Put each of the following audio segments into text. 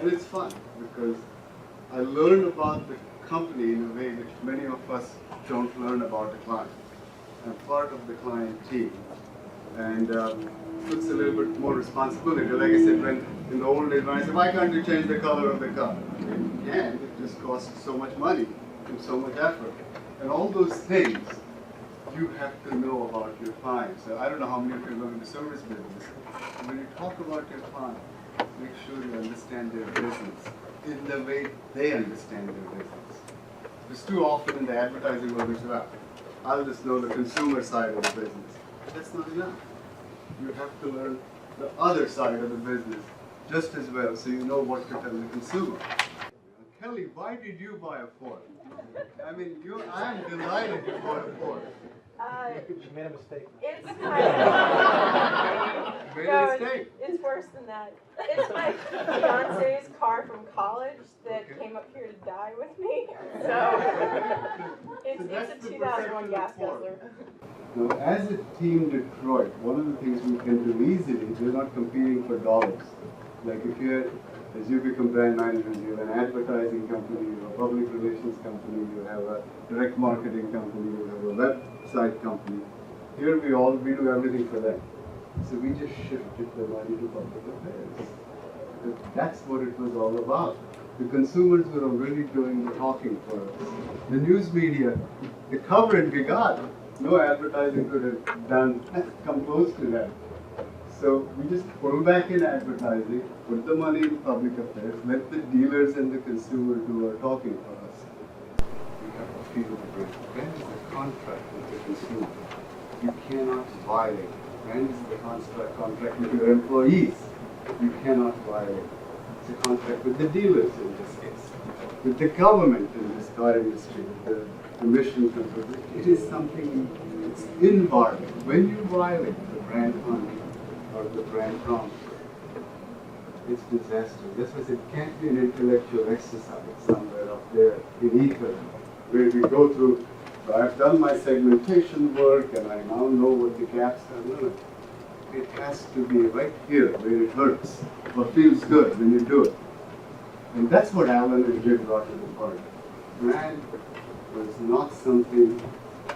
And it's fun because I learn about the company in a way which many of us don't learn about the client. I'm part of the client team, and puts a little bit more responsibility. Like I said, when in the old days, when I said, why can't you change the color of the car? You can. It just costs so much money and so much effort. And all those things you have to know about your clients. So I don't know how many of you are in the service business. When you talk about your client, make sure you understand their business in the way they understand their business. Because too often in the advertising world, it's about, I'll just know the consumer side of the business. But that's not enough. You have to learn the other side of the business just as well, so you know what to tell the consumer. Kelly, why did you buy a Ford? I mean, I'm delighted you bought a Ford. She made a mistake. It's my Made a mistake. It's worse than that. It's my fiance's car from college that came up here to die with me. So it's a 2001 gas guzzler. Now, as a team Detroit, one of the things we can do easily is we're not competing for dollars. Like if you're, as you become brand managers, you have an advertising company, you have a public relations company, you have a direct marketing company, you have a website company. Here we do everything for them. So we just shifted the money to public affairs. That's what it was all about. The consumers were already doing the talking for us. The news media, the coverage we got, no advertising could have come close to that. So we just pull back in advertising, put the money in public affairs, let the dealers and the consumer do our talking for us. We have to feel the brand. Brand is a contract with the consumer. You cannot violate. Brand is the contract with your employees. You cannot violate. It's a contract with the dealers in this case, with the government in this car industry, with the mission control. It is something, it's inviolate. When you violate the brand contract or the brand promise, it's disaster. That's why it can't be an intellectual exercise somewhere up there in ether, where we go through, so I've done my segmentation work and I now know what the gaps are. No, it has to be right here where it hurts or feels good when you do it. And that's what Alan and Jim brought to the party. Brand was not something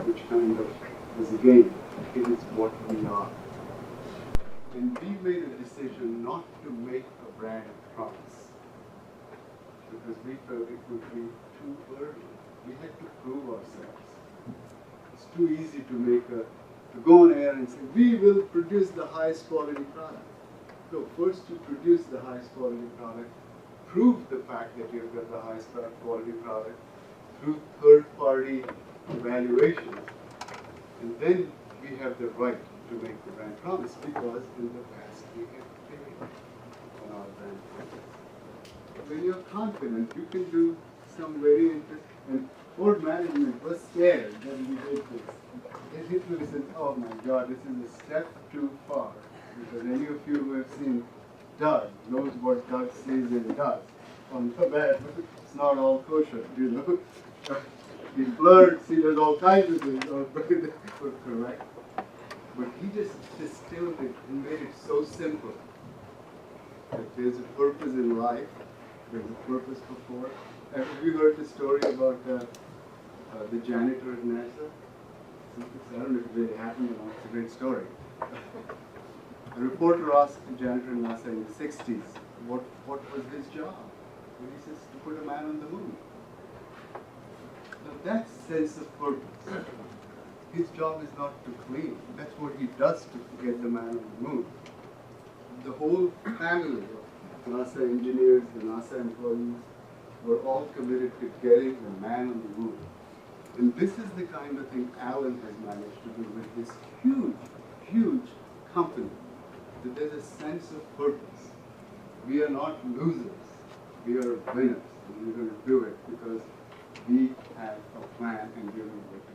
which kind of was a game. It is what we are. And we made a decision not to make a brand promise because we felt it would be too early. We had to prove ourselves. It's too easy to go on air and say, we will produce the highest quality product. So first you produce the highest quality product, prove the fact that you've got the highest quality product through third-party evaluations, and then we have the right to make the brand promise because in the past we have failed on our brand promise. When you're confident, you can do some very interesting, and board management was scared when we did this. They literally said, oh my God, this is a step too far. Because any of you who have seen Doug knows what Doug says and does. On the bad, it's not all kosher, you know. He's blurred, see, there's all kinds of things were correct. But he just distilled it and made it so simple that there's a purpose in life, there's a purpose before. Have you heard the story about the janitor at NASA? I don't know if it really happened or not, it's a great story. A reporter asked the janitor at NASA in the 60s, what was his job? And he says, to put a man on the moon. Now that sense of purpose, his job is not to clean. That's what he does to get the man on the moon. The whole family of NASA engineers, the NASA employees, were all committed to getting the man on the moon. And this is the kind of thing Alan has managed to do with this huge, huge company. That there's a sense of purpose. We are not losers. We are winners. And we're going to do it because we have a plan and we're going to work